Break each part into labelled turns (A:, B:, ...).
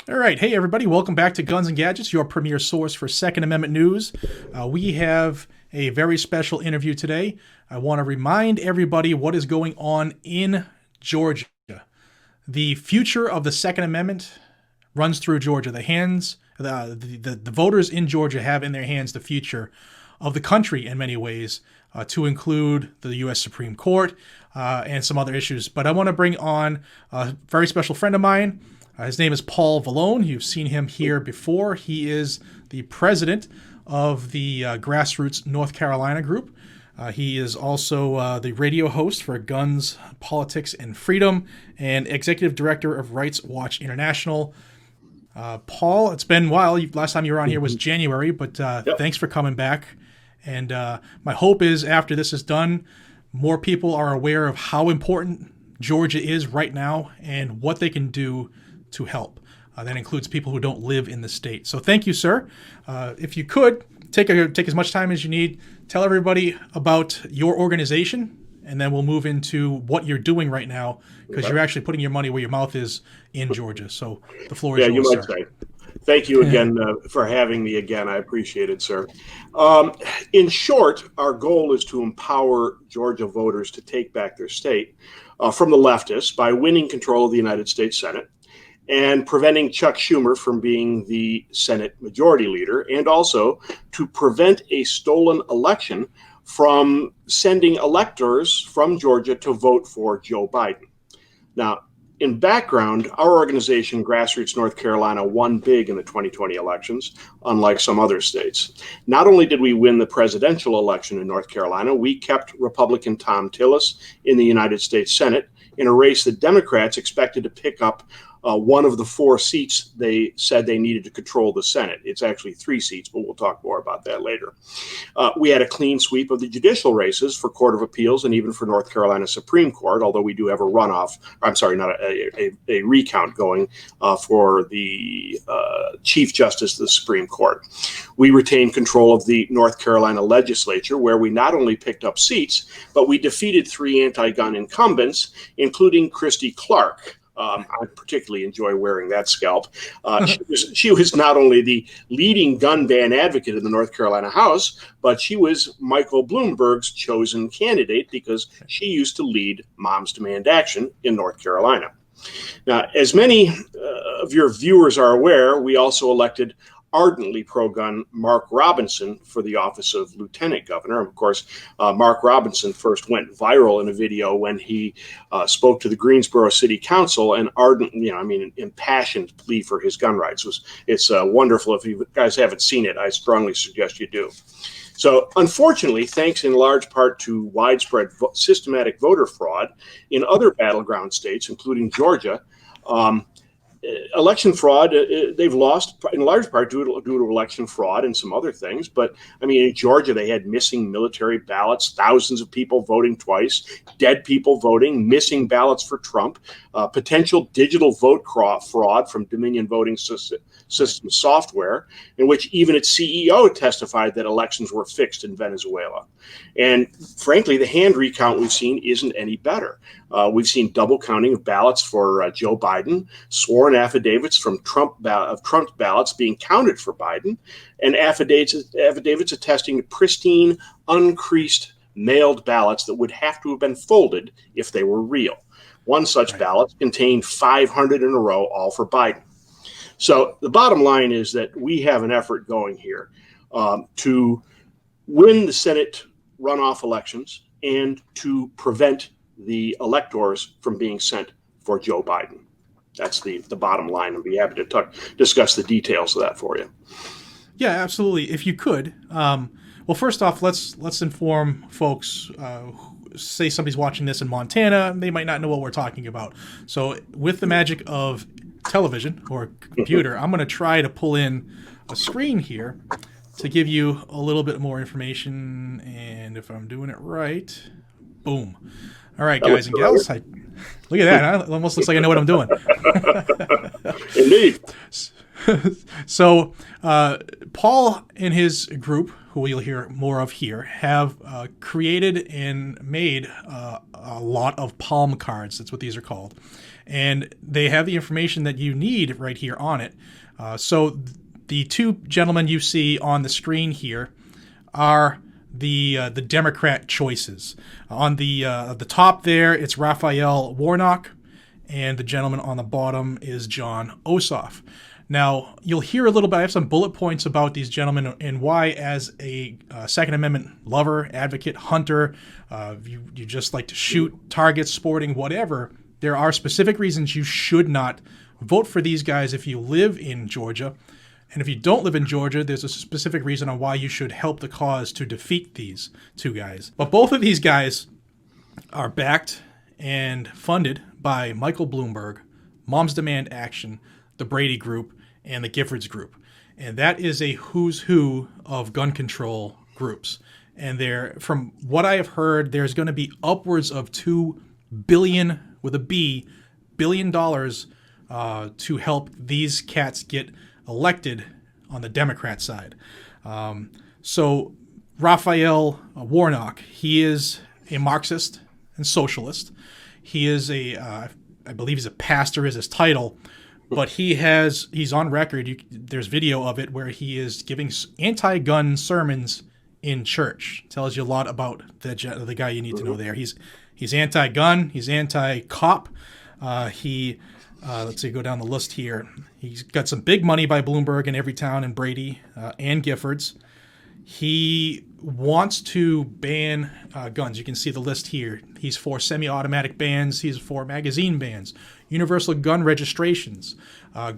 A: All right. Hey, everybody. Welcome back to Guns and Gadgets, your premier source for Second Amendment news. We have a very special interview today. I want to remind everybody what is going on in Georgia. The future of the Second Amendment runs through Georgia. The voters in Georgia have in their hands the future of the country in many ways, to include the U.S. Supreme Court and some other issues. But I want to bring on a very special friend of mine. His name is Paul Valone. You've seen him here before. He is the president of the Grassroots North Carolina group. He is also the radio host for Guns, Politics, and Freedom and executive director of Rights Watch International. Paul, it's been a while. Last time you were on here was January, but
B: Yep.
A: thanks for coming back. And my hope is after this is done, more people are aware of how important Georgia is right now and what they can do to help. That includes people who don't live in the state. So thank you, sir. If you could, take as much time as you need. Tell everybody about your organization, and then we'll move into what you're doing right now, because you're actually putting your money where your mouth is in Georgia. So the floor is
B: Yeah, you
A: yours,
B: might
A: sir.
B: say. Thank you again for having me again. I appreciate it, sir. In short, our goal is to empower Georgia voters to take back their state from the leftists by winning control of the United States Senate and preventing Chuck Schumer from being the Senate Majority Leader, and also to prevent a stolen election from sending electors from Georgia to vote for Joe Biden. Now, in background, our organization, Grassroots North Carolina, won big in the 2020 elections, unlike some other states. Not only did we win the presidential election in North Carolina, we kept Republican Tom Tillis in the United States Senate in a race that Democrats expected to pick up one of the 4 seats they said they needed to control the Senate. It's actually 3 seats, but we'll talk more about that later. We had a clean sweep of the judicial races for Court of Appeals and even for North Carolina Supreme Court, although we do have a runoff, I'm sorry, not a recount going for the Chief Justice of the Supreme Court. We retained control of the North Carolina legislature, where we not only picked up seats, but we defeated 3 anti-gun incumbents, including Christy Clark. I particularly enjoy wearing that scalp. She was not only the leading gun ban advocate in the North Carolina House, but she was Michael Bloomberg's chosen candidate because she used to lead Moms Demand Action in North Carolina. Now, as many of your viewers are aware, we also elected ardently pro-gun Mark Robinson for the office of lieutenant governor. Of course, Mark Robinson first went viral in a video when he spoke to the Greensboro City Council, and impassioned plea for his gun rights. It's wonderful. If you guys haven't seen it, I strongly suggest you do. So, unfortunately, thanks in large part to widespread systematic voter fraud in other battleground states, including Georgia, election fraud, they've lost in large part due to election fraud and some other things. But I mean, in Georgia, they had missing military ballots, thousands of people voting twice, dead people voting, missing ballots for Trump, potential digital vote fraud from Dominion Voting System software, in which even its CEO testified that elections were fixed in Venezuela. And frankly, the hand recount we've seen isn't any better. We've seen double counting of ballots for Joe Biden, sworn affidavits from Trump's ballots being counted for Biden, and affidavits attesting to pristine, uncreased mailed ballots that would have to have been folded if they were real. One such ballot contained 500 in a row, all for Biden. So the bottom line is that we have an effort going here to win the Senate runoff elections and to prevent the electors from being sent for Joe Biden. That's the bottom line. I'll be happy to discuss the details of that for you.
A: Yeah, absolutely. If you could, well, first off, let's inform folks. Say somebody's watching this in Montana, they might not know what we're talking about. So, with the magic of television or computer, I'm going to try to pull in a screen here to give you a little bit more information. And if I'm doing it right, boom. All right, guys and gals, look at that. It almost looks like I know what I'm doing.
B: Indeed.
A: So, Paul and his group, who you'll hear more of here, have created and made a lot of palm cards. That's what these are called. And they have the information that you need right here on it. So the two gentlemen you see on the screen here are the Democrat choices. On the top there, it's Raphael Warnock, and the gentleman on the bottom is Jon Ossoff. Now, you'll hear a little bit, I have some bullet points about these gentlemen and why, as a Second Amendment lover, advocate, hunter, you just like to shoot targets, sporting, whatever, there are specific reasons you should not vote for these guys if you live in Georgia. And if you don't live in Georgia, there's a specific reason on why you should help the cause to defeat these two guys. But both of these guys are backed and funded by Michael Bloomberg, Moms Demand Action, the Brady Group, and the Giffords Group. And that is a who's who of gun control groups. And there, from what I have heard, there's going to be upwards of $2 billion, with a B, $billion to help these cats get elected on the Democrat side. So Raphael Warnock, he is a Marxist and socialist. He is I believe he's a pastor is his title, but he's on record. There's video of it where he is giving anti-gun sermons in church. Tells you a lot about the guy you need to know there. He's anti-gun. He's anti-cop. Let's see, go down the list here. He's got some big money by Bloomberg in Everytown and Brady and Giffords. He wants to ban guns. You can see the list here. He's for semi-automatic bans. He's for magazine bans, universal gun registrations,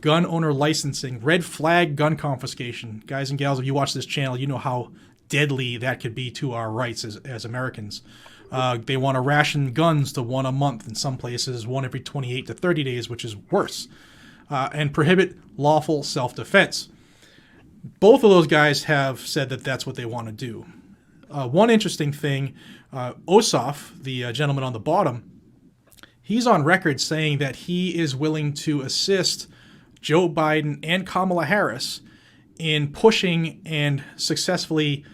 A: gun owner licensing, red flag gun confiscation. Guys and gals, if you watch this channel, you know how deadly that could be to our rights as Americans. They want to ration guns to one a month, in some places one every 28 to 30 days, which is worse, and prohibit lawful self-defense. Both of those guys have said that that's what they want to do. One interesting thing, Ossoff, the gentleman on the bottom, he's on record saying that he is willing to assist Joe Biden and Kamala Harris in pushing and successfully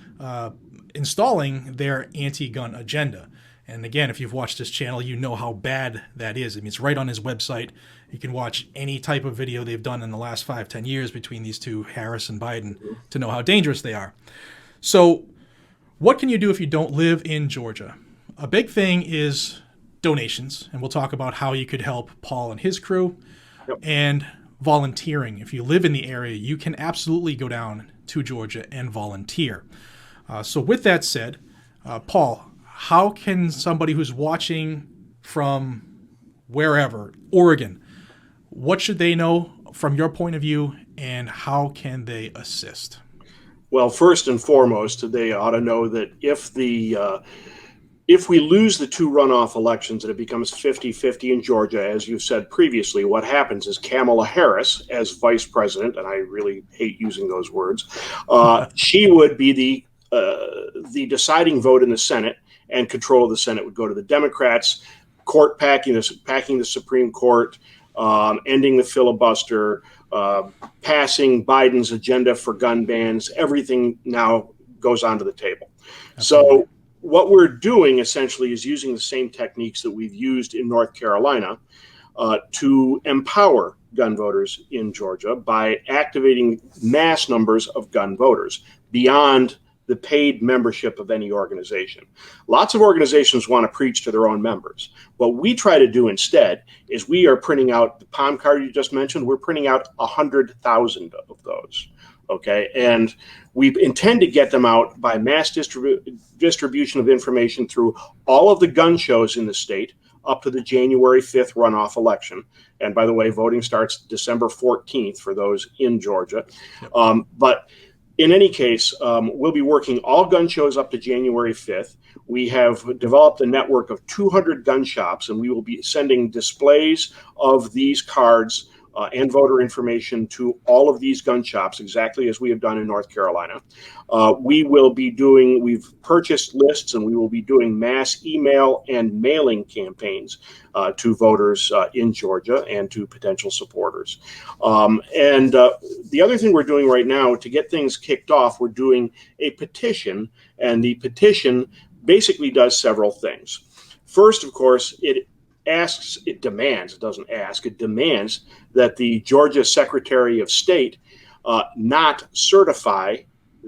A: installing their anti-gun agenda. And again, if you've watched this channel, you know how bad that is. I mean, it's right on his website. You can watch any type of video they've done in the last 5-10 years between these two, Harris and Biden, to know how dangerous they are. So what can you do if you don't live in Georgia? A big thing is donations, and we'll talk about how you could help Paul and his crew, and volunteering. If you live in the area, you can absolutely go down to Georgia and volunteer. So with that said, Paul, how can somebody who's watching from wherever, Oregon, what should they know from your point of view, and how can they assist?
B: Well, first and foremost, they ought to know that if we lose the two runoff elections and it becomes 50-50 in Georgia, as you said previously, what happens is Kamala Harris, as vice president, and I really hate using those words, she would be the deciding vote in the Senate, and control of the Senate would go to the Democrats. Court packing the Supreme Court, ending the filibuster, passing Biden's agenda for gun bans. Everything now goes onto the table. Absolutely. So what we're doing essentially is using the same techniques that we've used in North Carolina to empower gun voters in Georgia by activating mass numbers of gun voters beyond the paid membership of any organization. Lots of organizations want to preach to their own members. What we try to do instead is we are printing out the palm card you just mentioned. We're printing out 100,000 of those. Okay. And we intend to get them out by mass distribution of information through all of the gun shows in the state up to the January 5th runoff election. And by the way, voting starts December 14th for those in Georgia. Yep. But in any case, we'll be working all gun shows up to January 5th. We have developed a network of 200 gun shops, and we will be sending displays of these cards and voter information to all of these gun shops, exactly as we have done in North Carolina. We've purchased lists, and we will be doing mass email and mailing campaigns to voters in Georgia and to potential supporters. The other thing we're doing right now to get things kicked off, we're doing a petition, and the petition basically does several things. First, of course, it demands that the Georgia Secretary of State not certify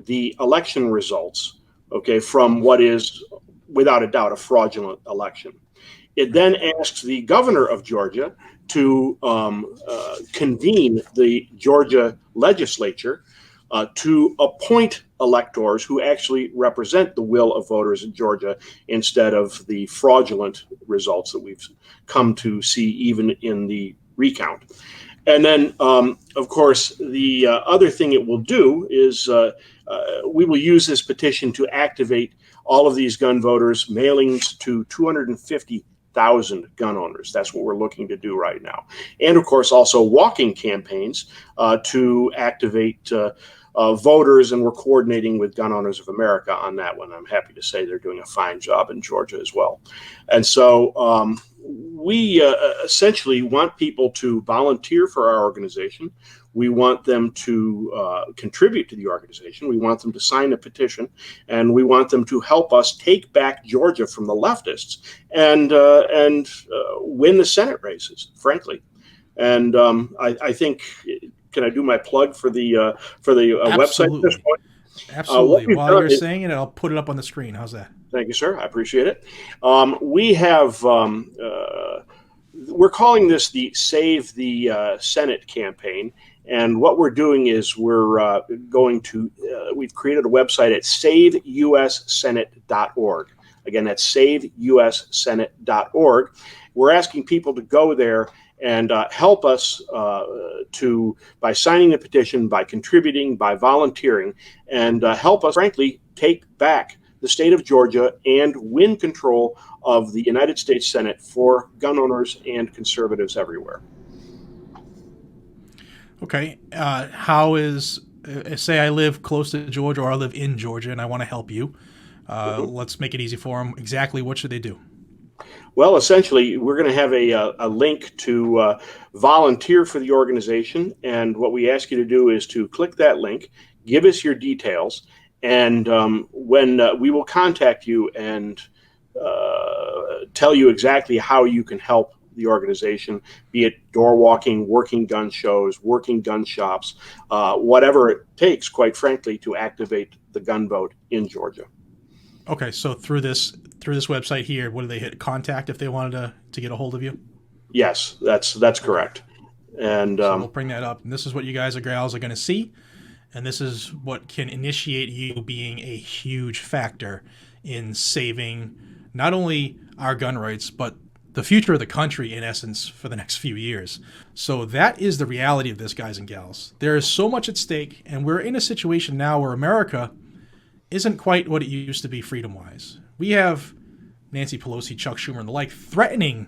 B: the election results, okay, from what is without a doubt a fraudulent election. It then asks the governor of Georgia to convene the Georgia legislature to appoint electors who actually represent the will of voters in Georgia instead of the fraudulent results that we've come to see even in the recount. And then, of course, the other thing it will do is we will use this petition to activate all of these gun voters, mailings to 250,000 gun owners. That's what we're looking to do right now. And, of course, also walking campaigns to activate voters, and we're coordinating with Gun Owners of America on that one. I'm happy to say they're doing a fine job in Georgia as well. And so we essentially want people to volunteer for our organization. We want them to contribute to the organization. We want them to sign a petition, and we want them to help us take back Georgia from the leftists and win the Senate races, frankly. And I think, can I do my plug for the website at this point?
A: Absolutely. While you're saying it, I'll put it up on the screen. How's that?
B: Thank you, sir. I appreciate it. We have we're calling this the Save the Senate campaign. And what we're doing is we're we've created a website at saveussenate.org. Again, that's saveussenate.org. We're asking people to go there and help us by signing the petition, by contributing, by volunteering, and help us, frankly, take back the state of Georgia and win control of the United States Senate for gun owners and conservatives everywhere.
A: Okay. How is, say I live close to Georgia or I live in Georgia and I want to help you. Let's make it easy for them. Exactly what should they do?
B: Well, essentially, we're going to have a link to volunteer for the organization. And what we ask you to do is to click that link, give us your details, and when we will contact you and tell you exactly how you can help the organization, be it door walking, working gun shows, working gun shops, whatever it takes, quite frankly, to activate the gun vote in Georgia.
A: Okay, so through this website here, what do they hit? Contact if they wanted to get a hold of you?
B: Yes, that's correct. And
A: so we'll bring that up. And this is what you guys or gals are going to see. And this is what can initiate you being a huge factor in saving not only our gun rights, but the future of the country, in essence, for the next few years. So that is the reality of this, guys and gals. There is so much at stake, and we're in a situation now where America isn't quite what it used to be freedom-wise. We have Nancy Pelosi, Chuck Schumer, and the like threatening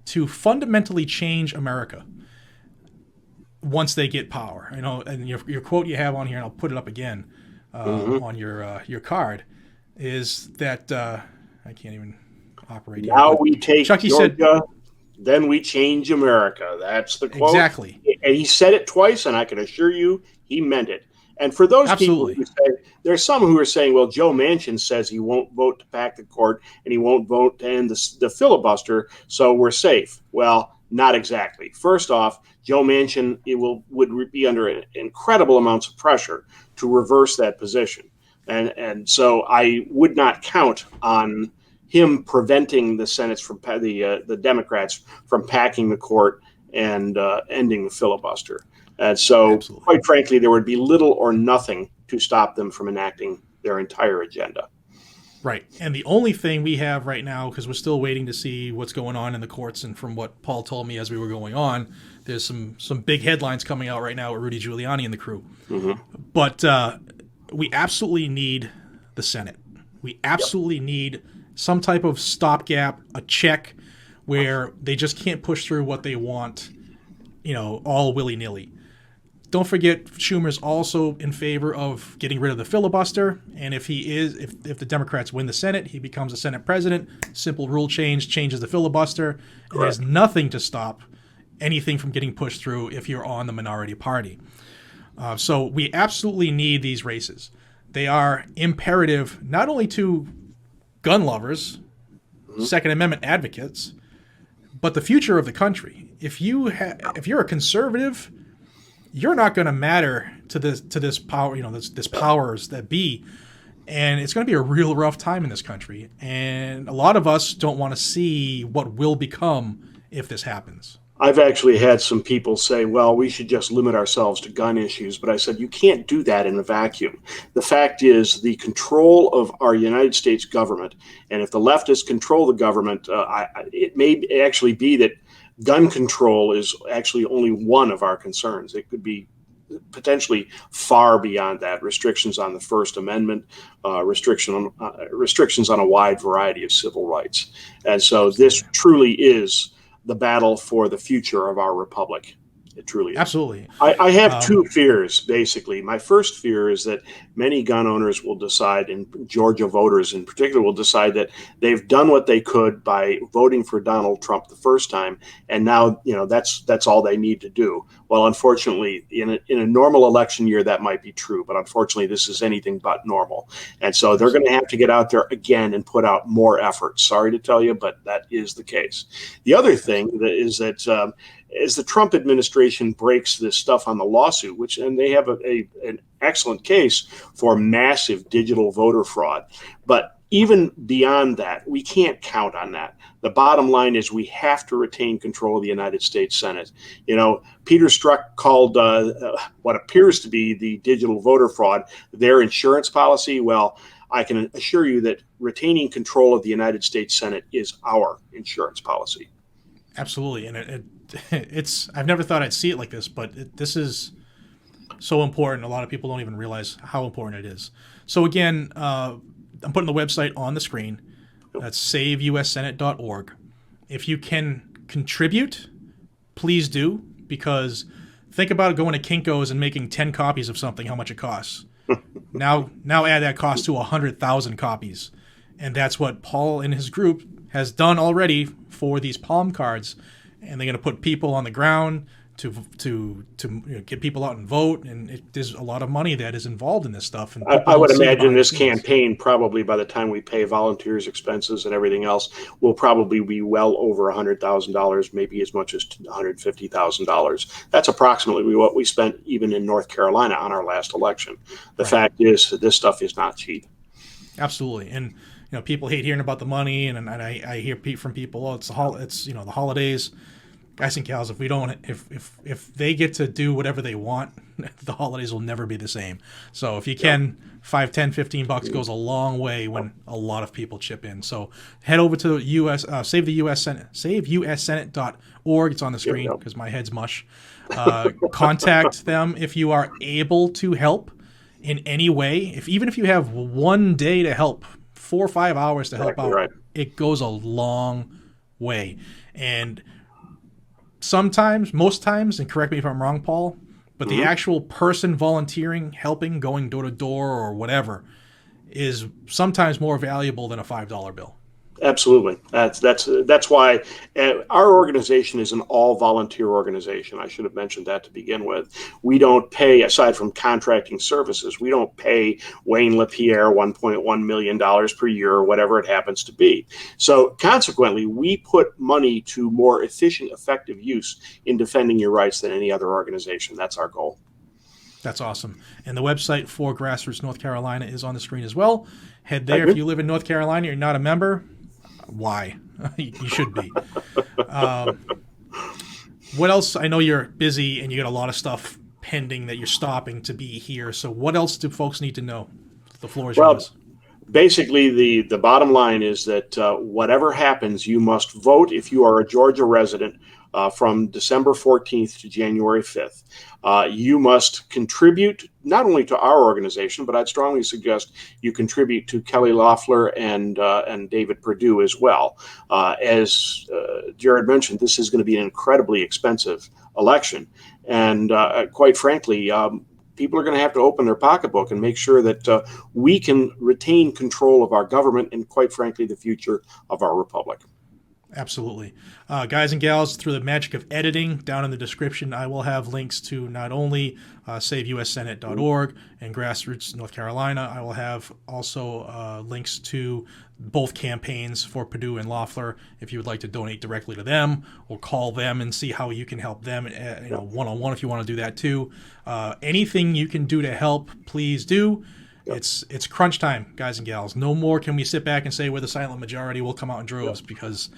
A: to fundamentally change America once they get power. You know, and your quote you have on here, and I'll put it up again on your card, is that I can't even operate here.
B: Now we take
A: Chucky
B: Georgia,
A: said,
B: then we change America. That's the quote.
A: Exactly.
B: And he said it twice, and I can assure you he meant it. And for those
A: Absolutely.
B: people who say, there's some who are saying, well, Joe Manchin says he won't vote to pack the court and he won't vote to end the filibuster, so we're safe. Well, not exactly. First off, Joe Manchin would be under incredible amounts of pressure to reverse that position. And so I would not count on him preventing the Senate's from the Democrats from packing the court and ending the filibuster. And so,
A: Absolutely.
B: Quite frankly, there would be little or nothing to stop them from enacting their entire agenda.
A: Right. And the only thing we have right now, because we're still waiting to see what's going on in the courts, and from what Paul told me as we were going on, there's some big headlines coming out right now with Rudy Giuliani and the crew. Mm-hmm. But we absolutely need the Senate. We absolutely need some type of stopgap, a check where they just can't push through what they want all willy-nilly. Don't forget, Schumer's also in favor of getting rid of the filibuster, and if the Democrats win the Senate, he becomes a Senate president. Simple rule changes the filibuster, and there's nothing to stop anything from getting pushed through if you're on the minority party. So we absolutely need these races. They are imperative not only to gun lovers, Second Amendment advocates, but the future of the country. If you're a conservative, you're not going to matter to this power, this powers that be, and it's going to be a real rough time in this country. And a lot of us don't want to see what will become if this happens.
B: I've actually had some people say, well, we should just limit ourselves to gun issues. But I said, you can't do that in a vacuum. The fact is the control of our United States government, and if the leftists control the government, it may actually be that gun control is actually only one of our concerns. It could be potentially far beyond that. Restrictions on the First Amendment, restrictions on a wide variety of civil rights. And so this truly is the battle for the future of our republic. It truly is.
A: Absolutely.
B: I have two fears, basically. My first fear is that many gun owners will decide, and Georgia voters in particular will decide, that they've done what they could by voting for Donald Trump the first time, and now that's all they need to do. Well, unfortunately, in a normal election year, that might be true, but unfortunately, this is anything but normal. And so they're going to have to get out there again and put out more effort. Sorry to tell you, but that is the case. The other thing is that as the Trump administration breaks this stuff on the lawsuit, and they have an excellent case for massive digital voter fraud. But even beyond that, we can't count on that. The bottom line is we have to retain control of the United States Senate. Peter Strzok called what appears to be the digital voter fraud their insurance policy. Well, I can assure you that retaining control of the United States Senate is our insurance policy.
A: Absolutely. And it's I've never thought I'd see it like this, but this is so important. A lot of people don't even realize how important it is. So again, I'm putting the website on the screen. That's saveussenate.org. If you can contribute, please do, because think about going to Kinko's and making 10 copies of something, how much it costs. Now add that cost to 100,000 copies. And that's what Paul and his group has done already for these palm cards. And they're going to put people on the ground to get people out and vote. And there's a lot of money that is involved in this stuff. And
B: I would imagine this campaign, probably by the time we pay volunteers' expenses and everything else, will probably be well over $100,000, maybe as much as $150,000. That's approximately what we spent even in North Carolina on our last election. The fact is that this stuff is not cheap.
A: Absolutely. And people hate hearing about the money, and I hear from people, it's the holidays. Guys and gals, if they get to do whatever they want, the holidays will never be the same. So if you can, $5, $10, $15 goes a long way when a lot of people chip in. So head over to Save the US Senate, saveussenate.org. It's on the screen because my head's mush. Contact them if you are able to help in any way. Even if you have one day to help, 4 or 5 hours to help out, it goes a long way. And sometimes, most times, and correct me if I'm wrong, Paul, but the actual person volunteering, helping, going door to door or whatever, is sometimes more valuable than a $5 bill.
B: Absolutely. That's why our organization is an all-volunteer organization. I should have mentioned that to begin with. We don't pay, aside from contracting services, we don't pay Wayne LaPierre $1.1 million per year or whatever it happens to be. So consequently, we put money to more efficient, effective use in defending your rights than any other organization. That's our goal.
A: That's awesome. And the website for Grassroots North Carolina is on the screen as well. Head there. If you live in North Carolina, you're not a member. Why? You should be. What else? I know you're busy and you got a lot of stuff pending that you're stopping to be here. So what else do folks need to know? The floor is yours.
B: Basically, the bottom line is that whatever happens, you must vote if you are a Georgia resident from December 14th to January 5th. You must contribute not only to our organization, but I'd strongly suggest you contribute to Kelly Loeffler and David Perdue as well. As Jared mentioned, this is going to be an incredibly expensive election. And quite frankly, people are going to have to open their pocketbook and make sure that we can retain control of our government and, quite frankly, the future of our republic.
A: Absolutely. Guys and gals, through the magic of editing, down in the description, I will have links to not only SaveUSSenate.org and Grassroots North Carolina. I will have also links to both campaigns for Perdue and Loeffler if you would like to donate directly to them, or call them and see how you can help them, one-on-one if you want to do that too. Anything you can do to help, please do. Yep. It's crunch time, guys and gals. No more can we sit back and say we're the silent majority. We'll come out in droves, because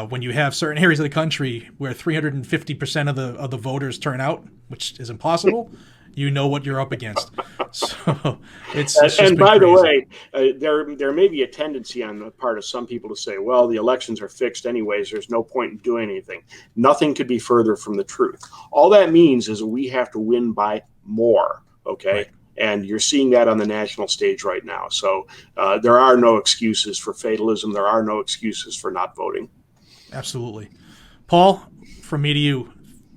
A: when you have certain areas of the country where 350% of the voters turn out, which is impossible, you know what you're up against. So it's
B: and by the way, there may be a tendency on the part of some people to say, well, the elections are fixed anyways. There's no point in doing anything. Nothing could be further from the truth. All that means is we have to win by more. Okay.
A: Right.
B: And you're seeing that on the national stage right now. So there are no excuses for fatalism. There are no excuses for not voting.
A: Absolutely. Paul, from me to you,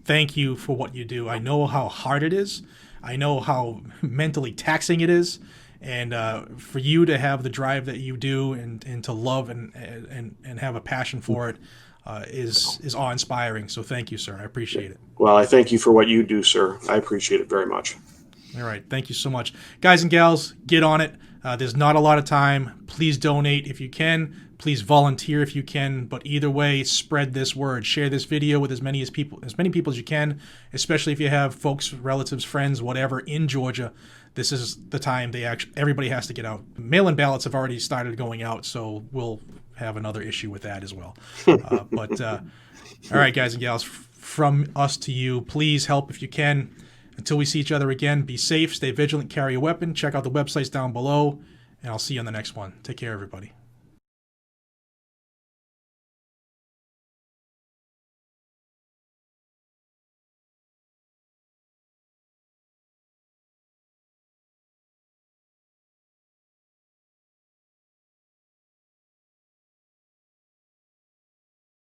A: thank you for what you do. I know how hard it is. I know how mentally taxing it is. And for you to have the drive that you do, and to love and have a passion for it is awe-inspiring. So thank you, sir. I appreciate it.
B: Well, I thank you for what you do, sir. I appreciate it very much.
A: All right. Thank you so much. Guys and gals, get on it. There's not a lot of time. Please donate if you can. Please volunteer if you can. But either way, spread this word. Share this video with as many people as you can, especially if you have folks, relatives, friends, whatever, in Georgia. This is the time everybody has to get out. Mail-in ballots have already started going out, so we'll have another issue with that as well. All right, guys and gals, from us to you, please help if you can. Until we see each other again, be safe, stay vigilant, carry a weapon. Check out the websites down below, and I'll see you on the next one. Take care, everybody.